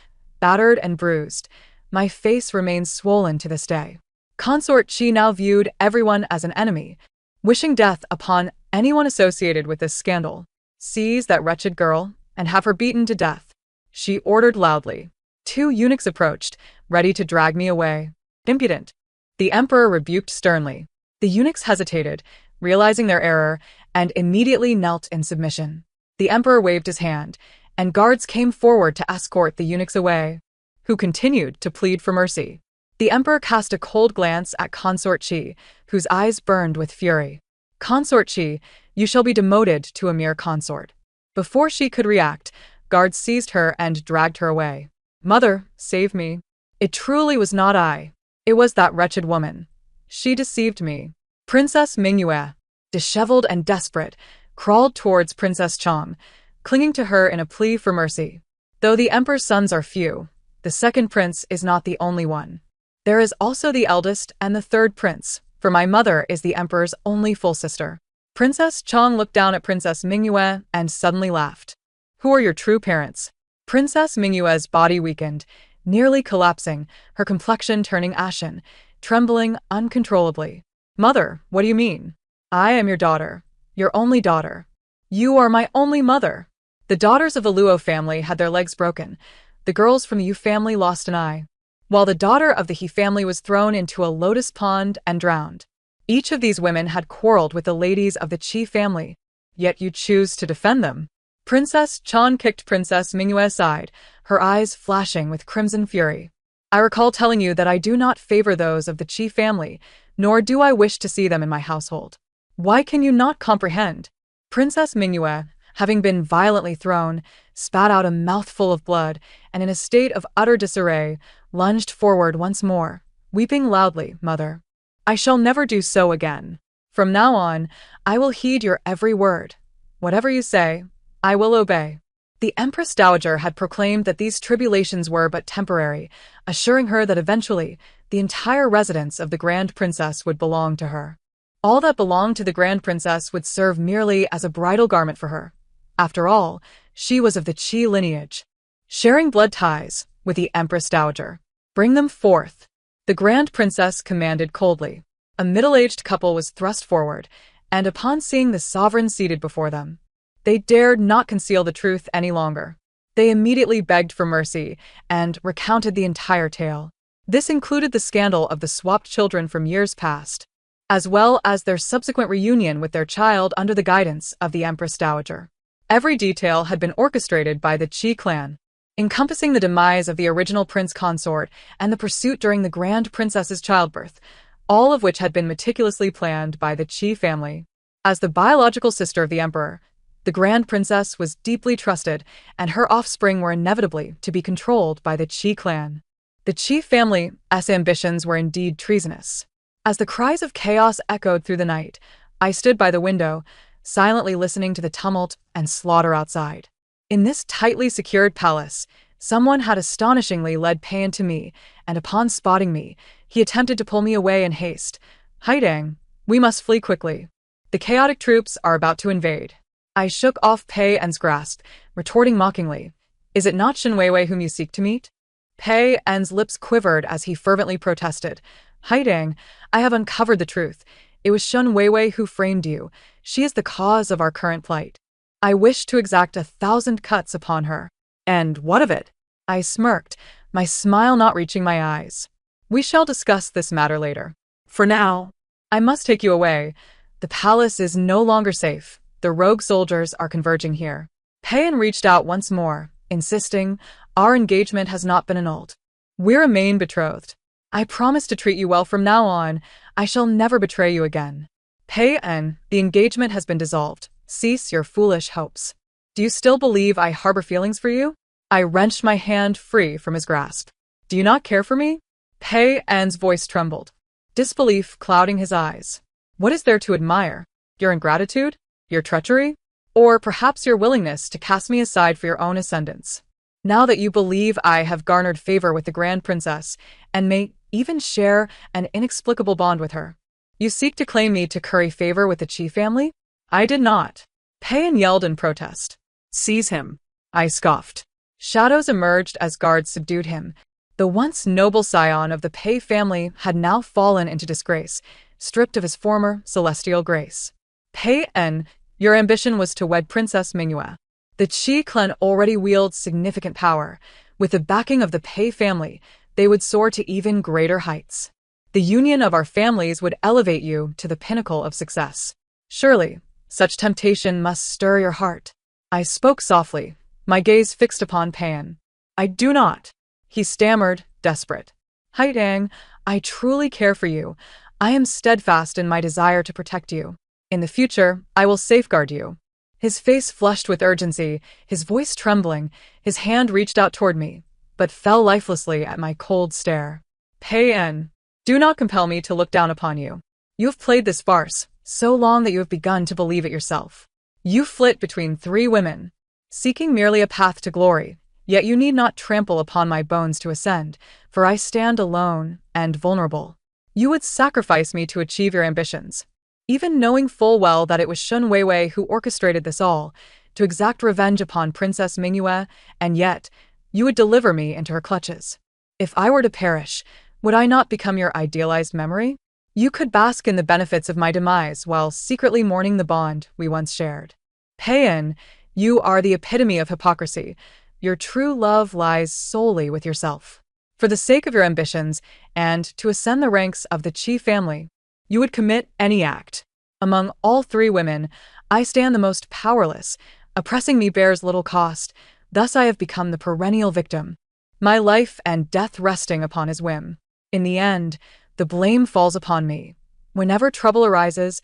battered and bruised. My face remains swollen to this day. Consort Qi now viewed everyone as an enemy, wishing death upon anyone associated with this scandal. Seize that wretched girl and have her beaten to death, she ordered loudly. 2 eunuchs approached, ready to drag me away. Impudent! The emperor rebuked sternly. The eunuchs hesitated, realizing their error, and immediately knelt in submission. The emperor waved his hand, and guards came forward to escort the eunuchs away, who continued to plead for mercy. The emperor cast a cold glance at Consort Qi, whose eyes burned with fury. Consort Qi, you shall be demoted to a mere consort. Before she could react, guards seized her and dragged her away. Mother, save me. It truly was not I. It was that wretched woman. She deceived me. Princess Mingyue, disheveled and desperate, crawled towards Princess Chong, clinging to her in a plea for mercy. Though the emperor's sons are few, the second prince is not the only one. There is also the eldest and the third prince, for my mother is the emperor's only full sister. Princess Chong looked down at Princess Mingyue and suddenly laughed. Who are your true parents? Princess Mingyue's body weakened, nearly collapsing, her complexion turning ashen, trembling uncontrollably. Mother, what do you mean? I am your daughter, your only daughter. You are my only mother. The daughters of the Luo family had their legs broken. The girls from the Yu family lost an eye, while the daughter of the He family was thrown into a lotus pond and drowned. Each of these women had quarreled with the ladies of the Qi family, yet you choose to defend them. Princess Chong kicked Princess Mingyue aside, her eyes flashing with crimson fury. I recall telling you that I do not favor those of the Qi family, nor do I wish to see them in my household. Why can you not comprehend? Princess Mingyue, having been violently thrown, spat out a mouthful of blood, and in a state of utter disarray, lunged forward once more, weeping loudly, "Mother, I shall never do so again. From now on, I will heed your every word. Whatever you say, I will obey." The Empress Dowager had proclaimed that these tribulations were but temporary, assuring her that eventually, the entire residence of the Grand Princess would belong to her. All that belonged to the Grand Princess would serve merely as a bridal garment for her. After all, she was of the Qi lineage, sharing blood ties with the Empress Dowager. "Bring them forth," the Grand Princess commanded coldly. A middle-aged couple was thrust forward, and upon seeing the sovereign seated before them, they dared not conceal the truth any longer. They immediately begged for mercy and recounted the entire tale. This included the scandal of the swapped children from years past, as well as their subsequent reunion with their child under the guidance of the Empress Dowager. Every detail had been orchestrated by the Qi clan, encompassing the demise of the original prince consort and the pursuit during the Grand Princess's childbirth, all of which had been meticulously planned by the Qi family. As the biological sister of the emperor, the Grand Princess was deeply trusted, and her offspring were inevitably to be controlled by the Qi clan. The Qi family's ambitions were indeed treasonous. As the cries of chaos echoed through the night, I stood by the window, silently listening to the tumult and slaughter outside. In this tightly secured palace, someone had astonishingly led Payan to me, and upon spotting me, he attempted to pull me away in haste. "Hiding, we must flee quickly. The chaotic troops are about to invade." I shook off Payan's grasp, retorting mockingly, "Is it not Shen Weiwei whom you seek to meet?" Payan's lips quivered as he fervently protested. "Hiding, I have uncovered the truth. It was Shen Weiwei who framed you. She is the cause of our current plight. I wish to exact 1,000 cuts upon her." "And what of it?" I smirked, my smile not reaching my eyes. "We shall discuss this matter later. For now, I must take you away. The palace is no longer safe. The rogue soldiers are converging here." Payan reached out once more, insisting, "Our engagement has not been annulled. We remain betrothed. I promise to treat you well from now on. I shall never betray you again." "Payan, the engagement has been dissolved. Cease your foolish hopes. Do you still believe I harbor feelings for you?" I wrenched my hand free from his grasp. "Do you not care for me?" Payan's voice trembled, disbelief clouding his eyes. "What is there to admire? Your ingratitude? Your treachery? Or perhaps your willingness to cast me aside for your own ascendance? Now that you believe I have garnered favor with the Grand Princess, and may even share an inexplicable bond with her, you seek to claim me to curry favor with the Qi family? I did not." Payan yelled in protest. "Seize him," I scoffed. Shadows emerged as guards subdued him. The once noble scion of the Pei family had now fallen into disgrace, stripped of his former celestial grace. "Payan, your ambition was to wed Princess Mingyue. The Qi clan already wields significant power. With the backing of the Pei family, they would soar to even greater heights. The union of our families would elevate you to the pinnacle of success. Surely, such temptation must stir your heart." I spoke softly, my gaze fixed upon Payan. "I do not," he stammered, desperate. "Haidang, I truly care for you. I am steadfast in my desire to protect you. In the future, I will safeguard you." His face flushed with urgency, his voice trembling. His hand reached out toward me, but fell lifelessly at my cold stare. "Payan, do not compel me to look down upon you. You have played this farce so long that you have begun to believe it yourself. You flit between 3 women, seeking merely a path to glory, yet you need not trample upon my bones to ascend, for I stand alone and vulnerable. You would sacrifice me to achieve your ambitions, even knowing full well that it was Shen Weiwei who orchestrated this all, to exact revenge upon Princess Mingyue, and yet, you would deliver me into her clutches. If I were to perish, would I not become your idealized memory? You could bask in the benefits of my demise while secretly mourning the bond we once shared. Payan, you are the epitome of hypocrisy. Your true love lies solely with yourself. For the sake of your ambitions, and to ascend the ranks of the Qi family, you would commit any act. Among all 3 women, I stand the most powerless. Oppressing me bears little cost. Thus I have become the perennial victim, my life and death resting upon his whim. In the end, the blame falls upon me. Whenever trouble arises,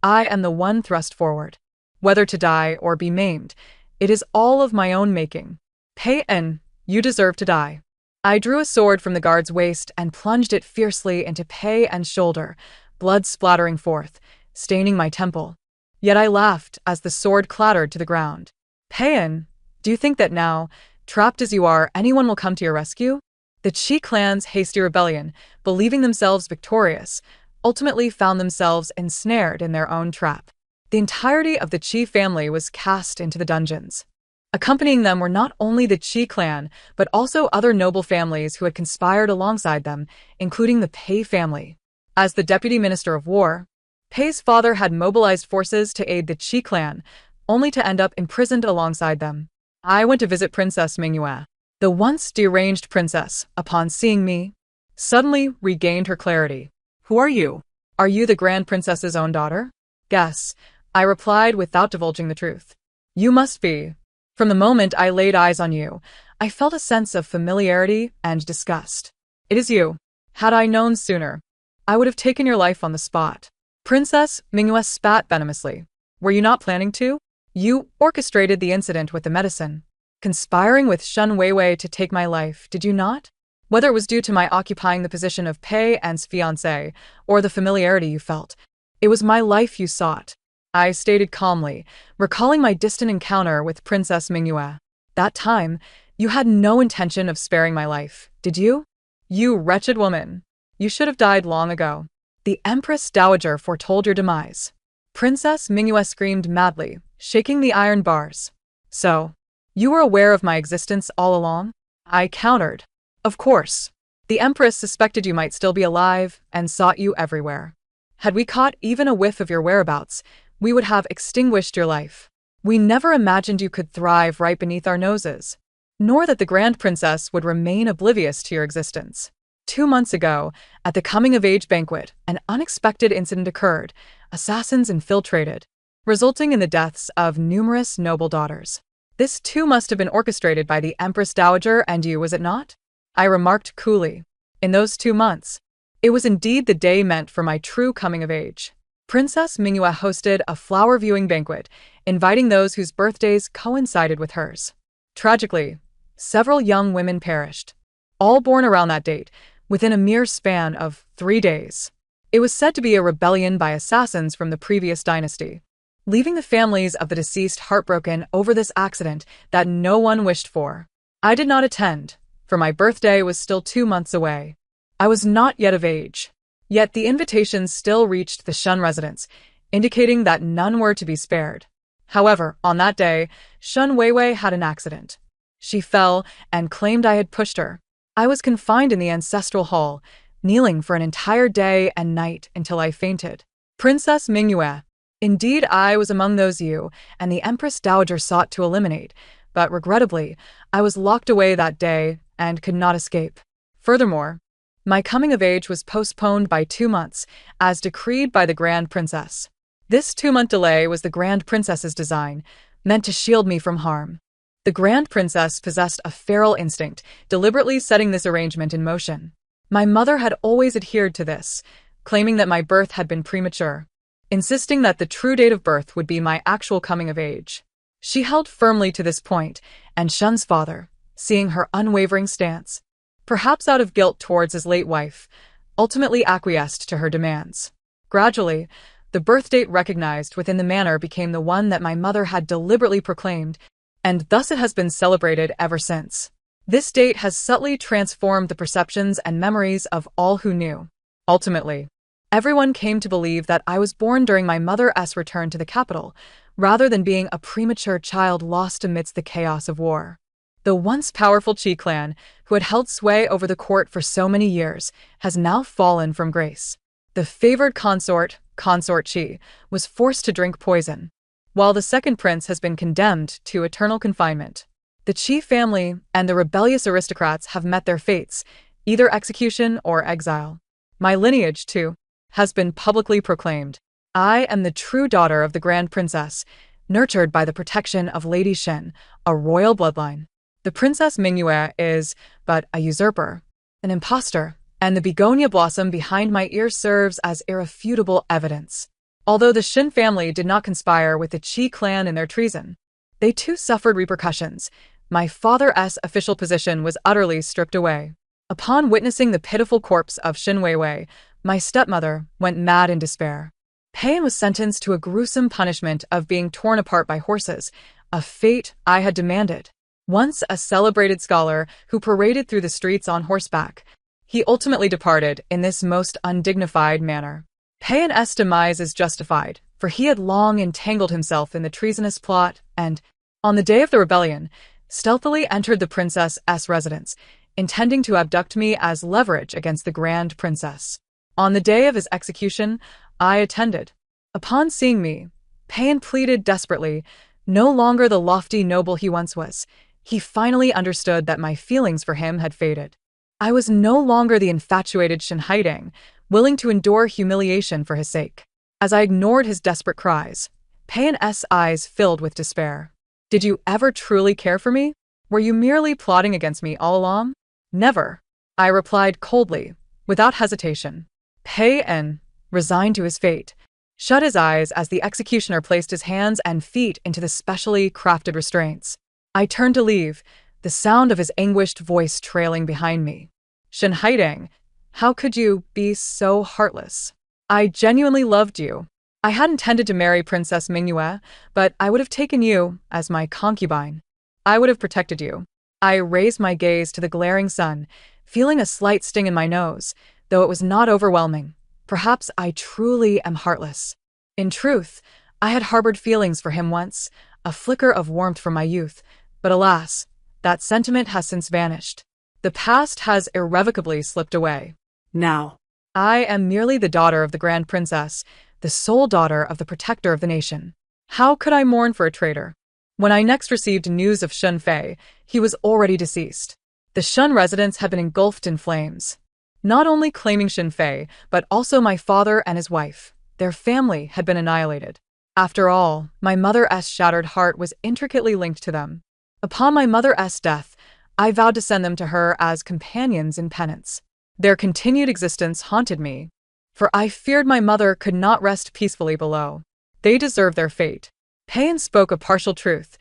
I am the one thrust forward. whether to die or be maimed. It is all of my own making. Pei En, you deserve to die. I drew a sword from the guard's waist and plunged it fiercely into Pei En's shoulder, blood splattering forth, staining my temple. Yet I laughed as the sword clattered to the ground. Pei En, do you think that now, trapped as you are, anyone will come to your rescue? The Qi clan's hasty rebellion, believing themselves victorious, ultimately found themselves ensnared in their own trap. The entirety of the Qi family was cast into the dungeons. Accompanying them were not only the Qi clan, but also other noble families who had conspired alongside them, including the Pei family. As the deputy minister of war, Pei's father had mobilized forces to aid the Qi clan, only to end up imprisoned alongside them. I went to visit Princess Mingyue. The once deranged princess, upon seeing me, suddenly regained her clarity. Who are you? Are you the Grand Princess's own daughter? Guess, I replied without divulging the truth. You must be. From the moment I laid eyes on you, I felt a sense of familiarity and disgust. It is you. Had I known sooner, I would have taken your life on the spot. Princess Mingyue spat venomously. Were you not planning to? You orchestrated the incident with the medicine, conspiring with Shen Weiwei to take my life, did you not? Whether it was due to my occupying the position of Pei En's fiancé or the familiarity you felt, it was my life you sought. I stated calmly, recalling my distant encounter with Princess Mingyue. That time, you had no intention of sparing my life, did you? You wretched woman. You should have died long ago. The Empress Dowager foretold your demise. Princess Mingyue screamed madly, shaking the iron bars. So, you were aware of my existence all along? I countered. Of course. The Empress suspected you might still be alive and sought you everywhere. Had we caught even a whiff of your whereabouts, we would have extinguished your life. We never imagined you could thrive right beneath our noses, nor that the Grand Princess would remain oblivious to your existence. 2 months ago, at the coming-of-age banquet, an unexpected incident occurred. Assassins infiltrated, resulting in the deaths of numerous noble daughters. This too must have been orchestrated by the Empress Dowager and you, was it not? I remarked coolly. In those 2 months, it was indeed the day meant for my true coming of age. Princess Mingyue hosted a flower-viewing banquet, inviting those whose birthdays coincided with hers. Tragically, several young women perished, all born around that date, within a mere span of 3 days. It was said to be a rebellion by assassins from the previous dynasty, leaving the families of the deceased heartbroken over this accident that no one wished for. I did not attend, for my birthday was still 2 months away. I was not yet of age. Yet the invitations still reached the Shen residence, indicating that none were to be spared. However, on that day, Shen Weiwei had an accident. She fell and claimed I had pushed her. I was confined in the ancestral hall, kneeling for an entire day and night until I fainted. Princess Mingyue. Indeed, I was among those you and the Empress Dowager sought to eliminate, but regrettably, I was locked away that day and could not escape. Furthermore, my coming of age was postponed by 2 months, as decreed by the Grand Princess. This 2-month delay was the Grand Princess's design, meant to shield me from harm. The Grand Princess possessed a feral instinct, deliberately setting this arrangement in motion. My mother had always adhered to this, claiming that my birth had been premature, insisting that the true date of birth would be my actual coming of age. She held firmly to this point, and Shen's father, seeing her unwavering stance, perhaps out of guilt towards his late wife, ultimately acquiesced to her demands. Gradually, the birth date recognized within the manor became the one that my mother had deliberately proclaimed, and thus it has been celebrated ever since. This date has subtly transformed the perceptions and memories of all who knew. Ultimately, everyone came to believe that I was born during my mother's return to the capital, rather than being a premature child lost amidst the chaos of war. The once powerful Qi clan, who had held sway over the court for so many years, has now fallen from grace. The favored consort, Consort Qi, was forced to drink poison, while the second prince has been condemned to eternal confinement. The Qi family and the rebellious aristocrats have met their fates, either execution or exile. My lineage, too, has been publicly proclaimed. I am the true daughter of the Grand Princess, nurtured by the protection of Lady Shen, a royal bloodline. The Princess Mingyue is but a usurper, an impostor, and the begonia blossom behind my ear serves as irrefutable evidence. Although the Shin family did not conspire with the Qi clan in their treason, they too suffered repercussions. My father's official position was utterly stripped away. Upon witnessing the pitiful corpse of Shin Weiwei, my stepmother went mad in despair. Payan was sentenced to a gruesome punishment of being torn apart by horses, a fate I had demanded. Once a celebrated scholar who paraded through the streets on horseback, he ultimately departed in this most undignified manner. Payan's demise is justified, for he had long entangled himself in the treasonous plot and, on the day of the rebellion, stealthily entered the princess's residence, intending to abduct me as leverage against the grand princess. On the day of his execution, I attended. Upon seeing me, Payan pleaded desperately, no longer the lofty noble he once was. He finally understood that my feelings for him had faded. I was no longer the infatuated Shin Haiding, willing to endure humiliation for his sake. As I ignored his desperate cries, Payan's eyes filled with despair. Did you ever truly care for me? Were you merely plotting against me all along? Never, I replied coldly, without hesitation. Payan, resigned to his fate, shut his eyes as the executioner placed his hands and feet into the specially crafted restraints. I turned to leave, the sound of his anguished voice trailing behind me. Shin Haiding, how could you be so heartless? I genuinely loved you. I had intended to marry Princess Mingyue, but I would have taken you as my concubine. I would have protected you. I raised my gaze to the glaring sun, feeling a slight sting in my nose, though it was not overwhelming. Perhaps I truly am heartless. In truth, I had harbored feelings for him once, a flicker of warmth from my youth, but alas, that sentiment has since vanished. The past has irrevocably slipped away. Now, I am merely the daughter of the Grand Princess, the sole daughter of the protector of the nation. How could I mourn for a traitor? When I next received news of Shun Fei, he was already deceased. The Shun residence had been engulfed in flames. Not only claiming Shin Fei, but also my father and his wife. Their family had been annihilated. After all, my mother's shattered heart was intricately linked to them. Upon my mother's death, I vowed to send them to her as companions in penance. Their continued existence haunted me, for I feared my mother could not rest peacefully below. They deserve their fate. Payan spoke a partial truth.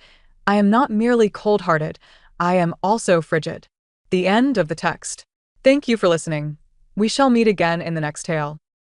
I am not merely cold-hearted, I am also frigid. The end of the text. Thank you for listening. We shall meet again in the next tale.